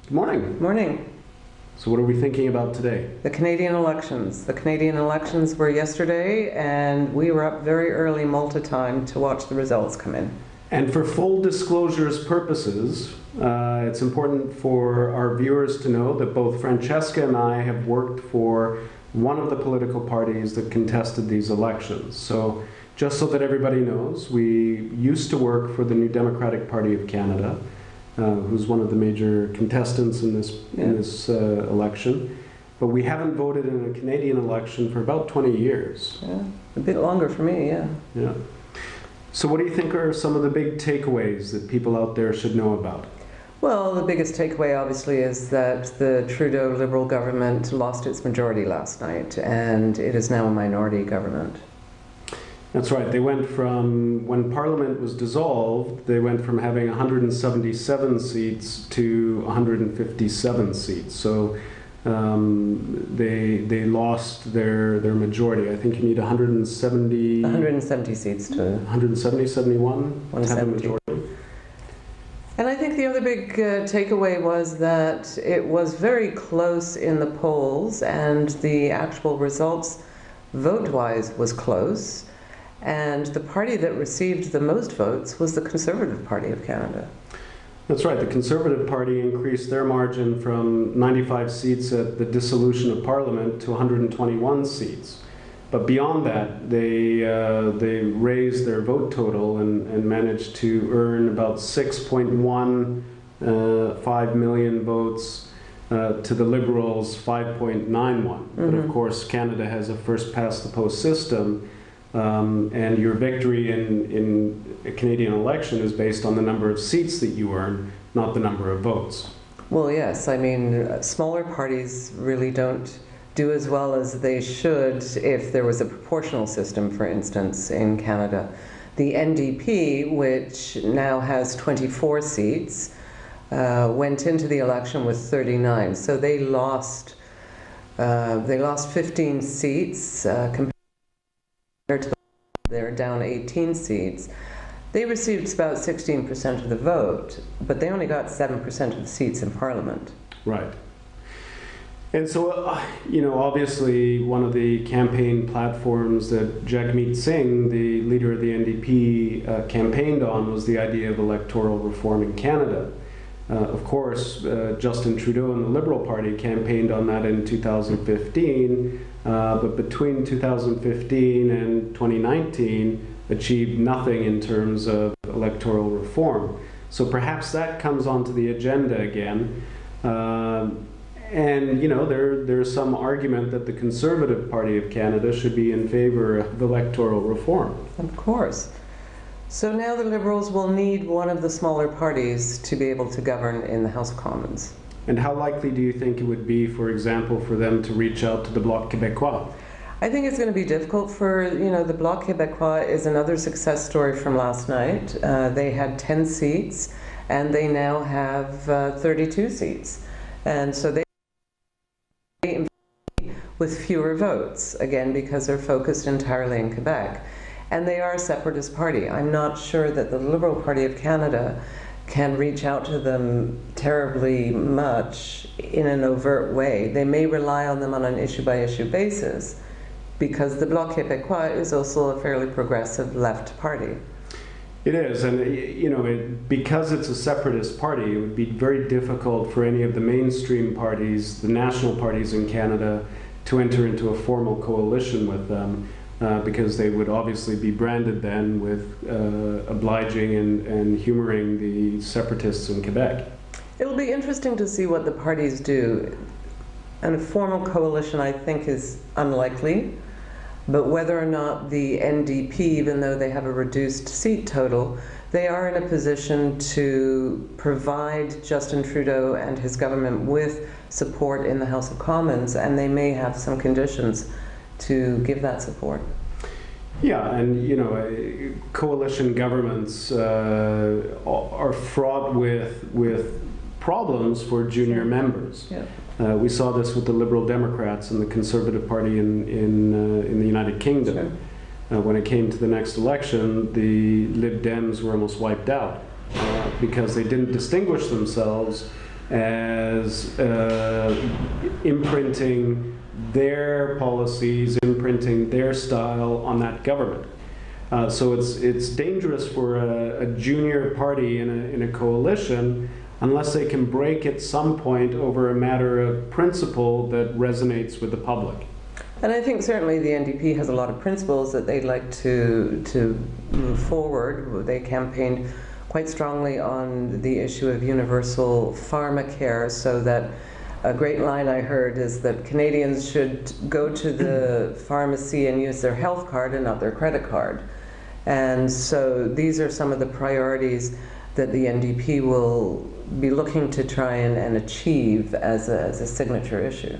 Good morning. Morning. So what are we thinking about today? The Canadian elections. The Canadian elections were yesterday, and we were up very early Malta time to watch the results come in. And for full disclosure's purposes, it's important for our viewers to know that both Francesca and I have worked for one of the political parties that contested these elections. So just so that everybody knows, we used to work for the New Democratic Party of Canada, who's one of the major contestants in this election. But we haven't voted in a Canadian election for about 20 years. Yeah, a bit longer for me, yeah. Yeah. So what do you think are some of the big takeaways that people out there should know about? Well, the biggest takeaway obviously is that the Trudeau Liberal government lost its majority last night, and it is now a minority government. That's right. They went from, when Parliament was dissolved, they went from having 177 seats to 157 seats. So they lost their majority. I think you need 170 seats to 170, 71 to have a majority. And I think the other big takeaway was that it was very close in the polls, and the actual results vote-wise was close. And the party that received the most votes was the Conservative Party of Canada. That's right. The Conservative Party increased their margin from 95 seats at the dissolution of Parliament to 121 seats. But beyond that, they raised their vote total and managed to earn about 6.15 million votes to the Liberals' 5.91. But of course, Canada has a first-past-the-post system. And your victory in a Canadian election is based on the number of seats that you earn, not the number of votes. Well, yes. I mean, smaller parties really don't do as well as they should if there was a proportional system, for instance, in Canada. The NDP, which now has 24 seats, went into the election with 39. So they lost 15 seats compared to they're down 18 seats. They received about 16% of the vote, but they only got 7% of the seats in Parliament. Right. And so, obviously one of the campaign platforms that Jagmeet Singh, the leader of the NDP, campaigned on was the idea of electoral reform in Canada. Of course, Justin Trudeau and the Liberal Party campaigned on that in 2015, but between 2015 and 2019 achieved nothing in terms of electoral reform. So perhaps that comes onto the agenda again. And there's some argument that the Conservative Party of Canada should be in favor of electoral reform. Of course. So now the Liberals will need one of the smaller parties to be able to govern in the House of Commons. And how likely do you think it would be, for example, for them to reach out to the Bloc Québécois? I think it's going to be difficult for, the Bloc Québécois is another success story from last night. They had 10 seats, and they now have 32 seats. And so they with fewer votes, again, because they're focused entirely in Quebec. And they are a separatist party. I'm not sure that the Liberal Party of Canada can reach out to them terribly much in an overt way. They may rely on them on an issue-by-issue basis, because the Bloc Québécois is also a fairly progressive left party. It is, and because it's a separatist party, it would be very difficult for any of the mainstream parties, the national parties in Canada, to enter into a formal coalition with them. Because they would obviously be branded then with obliging and humoring the separatists in Quebec. It'll be interesting to see what the parties do. And a formal coalition, I think, is unlikely. But whether or not the NDP, even though they have a reduced seat total, they are in a position to provide Justin Trudeau and his government with support in the House of Commons, and they may have some conditions to give that support. Yeah, and coalition governments are fraught with problems for junior members. Yeah. We saw this with the Liberal Democrats and the Conservative Party in the United Kingdom. Sure. When it came to the next election, the Lib Dems were almost wiped out because they didn't distinguish themselves as imprinting their policies, imprinting their style on that government. So it's dangerous for a junior party in a coalition unless they can break at some point over a matter of principle that resonates with the public. And I think certainly the NDP has a lot of principles that they'd like to move forward. They campaigned quite strongly on the issue of universal pharmacare, so that a great line I heard is that Canadians should go to the pharmacy and use their health card and not their credit card. And so these are some of the priorities that the NDP will be looking to try and achieve as a signature issue.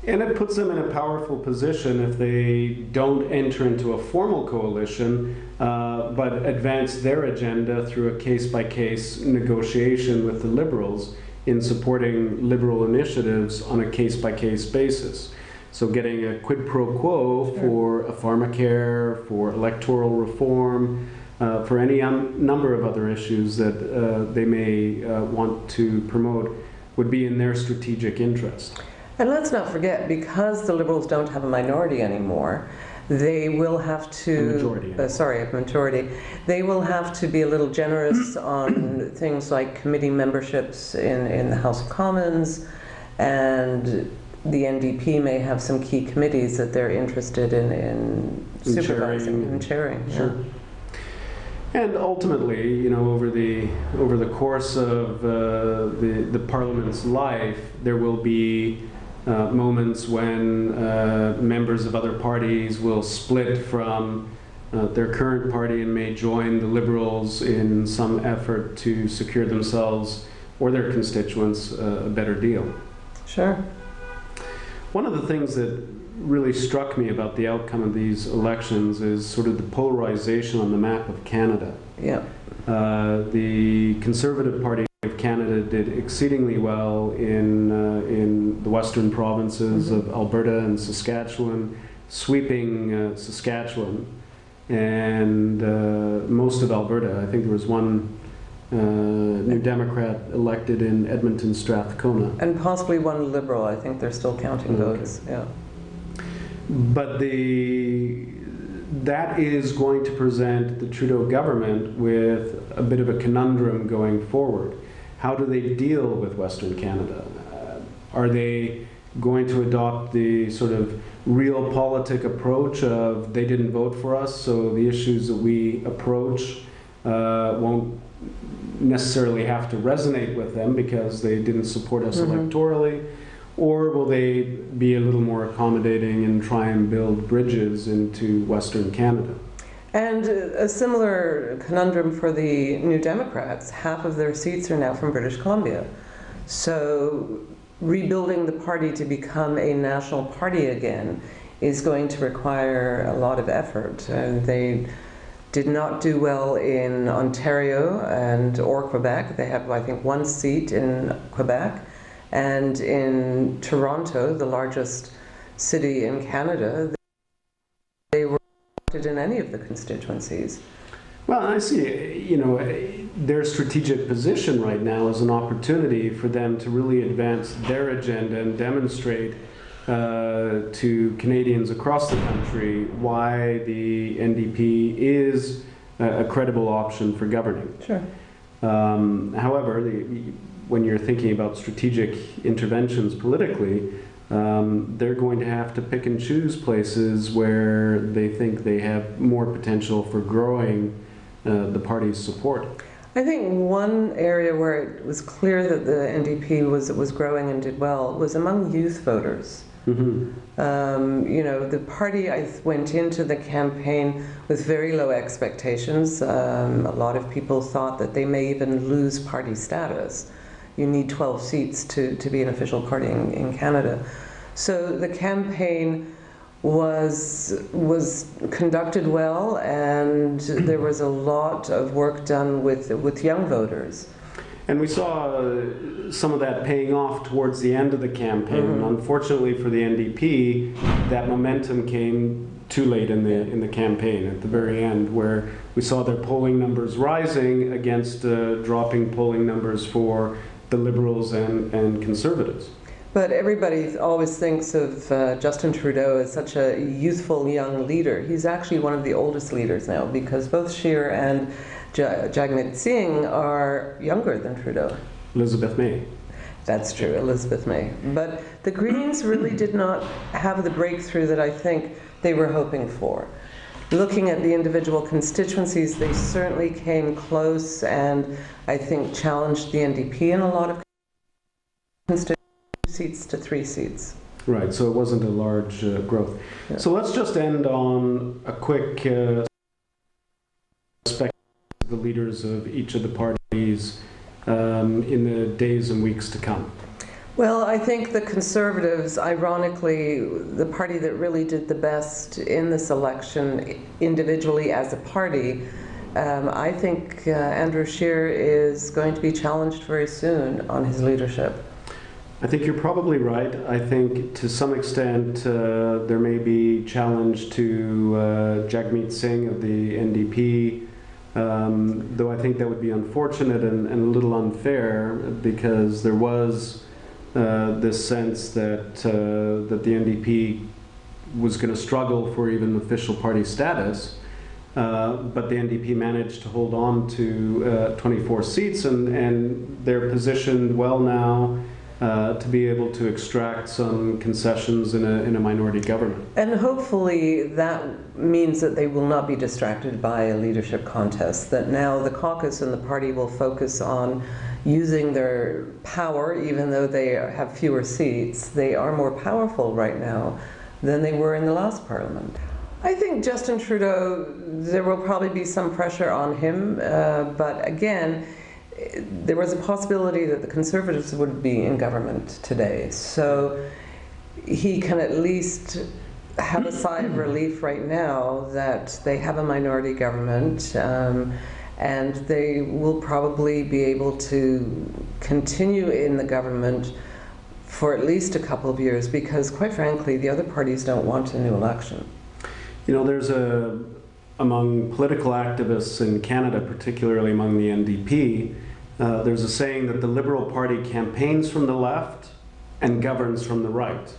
And it puts them in a powerful position if they don't enter into a formal coalition, but advance their agenda through a case-by-case negotiation with the Liberals in supporting Liberal initiatives on a case-by-case basis. So getting a quid pro quo for a pharmacare, for electoral reform, for any number of other issues that they may want to promote would be in their strategic interest. And let's not forget, because the Liberals don't have a minority anymore, they will have to... a majority. They will have to be a little generous on things like committee memberships in the House of Commons, and the NDP may have some key committees that they're interested in supervising and chairing. Sure. Yeah. And ultimately, you know, over the course of the Parliament's life, there will be moments when members of other parties will split from their current party and may join the Liberals in some effort to secure themselves or their constituents a better deal. Sure. One of the things that really struck me about the outcome of these elections is sort of the polarization on the map of Canada. Yeah. The Conservative Party of Canada did exceedingly well in the western provinces of Alberta and Saskatchewan, sweeping Saskatchewan and most of Alberta. I think there was one New Democrat elected in Edmonton, Strathcona. And possibly one Liberal. I think they're still counting votes. Yeah. But that is going to present the Trudeau government with a bit of a conundrum going forward. How do they deal with Western Canada? Are they going to adopt the sort of realpolitik approach of they didn't vote for us, so the issues that we approach won't necessarily have to resonate with them because they didn't support us electorally? Or will they be a little more accommodating and try and build bridges into Western Canada? And a similar conundrum for the New Democrats. Half of their seats are now from British Columbia. So rebuilding the party to become a national party again is going to require a lot of effort. They did not do well in Ontario or Quebec. They have, I think, one seat in Quebec. And in Toronto, the largest city in Canada, they were elected in any of the constituencies. Well, I see, you know, their strategic position right now is an opportunity for them to really advance their agenda and demonstrate to Canadians across the country why the NDP is a credible option for governing. Sure. However, when you're thinking about strategic interventions politically, they're going to have to pick and choose places where they think they have more potential for growing the party's support. I think one area where it was clear that the NDP was growing and did well was among youth voters. Mm-hmm. You know, the party went into the campaign with very low expectations. A lot of people thought that they may even lose party status. You need 12 seats to be an official party in Canada. So the campaign was conducted well, and there was a lot of work done with young voters. And we saw some of that paying off towards the end of the campaign. Mm-hmm. Unfortunately for the NDP, that momentum came too late in the campaign at the very end, where we saw their polling numbers rising against dropping polling numbers for the Liberals and Conservatives. But everybody always thinks of Justin Trudeau as such a youthful young leader. He's actually one of the oldest leaders now, because both Scheer and Jagmeet Singh are younger than Trudeau. Elizabeth May. That's true, Elizabeth May. But the Greens really did not have the breakthrough that I think they were hoping for. Looking at the individual constituencies, they certainly came close and I think challenged the NDP in a lot of constituencies. Seats to 3 seats. Right, so it wasn't a large growth. Yeah. So let's just end on a quick spec of the leaders of each of the parties in the days and weeks to come. Well, I think the Conservatives, ironically, the party that really did the best in this election individually as a party, I think Andrew Scheer is going to be challenged very soon on his leadership. I think you're probably right. I think to some extent there may be challenge to Jagmeet Singh of the NDP, though I think that would be unfortunate and a little unfair, because there was this sense that that the NDP was going to struggle for even official party status, but the NDP managed to hold on to 24 seats, and they're positioned well now to be able to extract some concessions in a minority government. And hopefully that means that they will not be distracted by a leadership contest, that now the caucus and the party will focus on using their power. Even though they have fewer seats, they are more powerful right now than they were in the last parliament. I think Justin Trudeau, there will probably be some pressure on him, but again, there was a possibility that the Conservatives would be in government today. So he can at least have a sigh of relief right now that they have a minority government, and they will probably be able to continue in the government for at least a couple of years, because quite frankly, the other parties don't want a new election. You know, there's among political activists in Canada, particularly among the NDP, there's a saying that the Liberal Party campaigns from the left and governs from the right.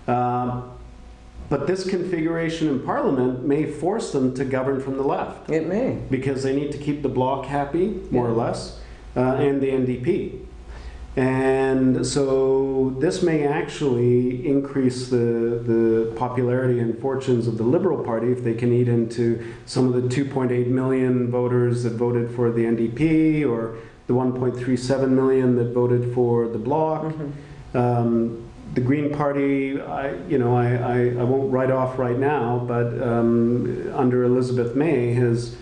But this configuration in Parliament may force them to govern from the left. It may. Because they need to keep the Bloc happy, more or less, and the NDP. And so this may actually increase the popularity and fortunes of the Liberal Party if they can eat into some of the 2.8 million voters that voted for the NDP, or the 1.37 million that voted for the Bloc. Mm-hmm. The Green Party, I won't write off right now, but under Elizabeth May has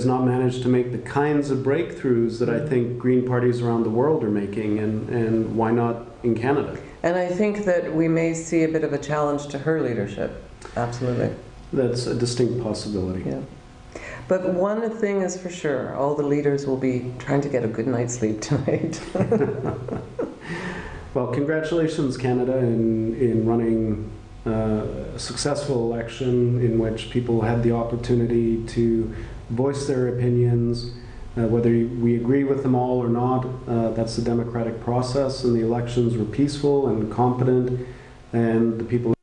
not managed to make the kinds of breakthroughs that I think Green parties around the world are making, and why not in Canada? And I think that we may see a bit of a challenge to her leadership. Absolutely. That's a distinct possibility. Yeah. But one thing is for sure, all the leaders will be trying to get a good night's sleep tonight. Well, congratulations, Canada, in running a successful election in which people had the opportunity to voice their opinions, whether we agree with them all or not. That's the democratic process, and the elections were peaceful and competent, and the people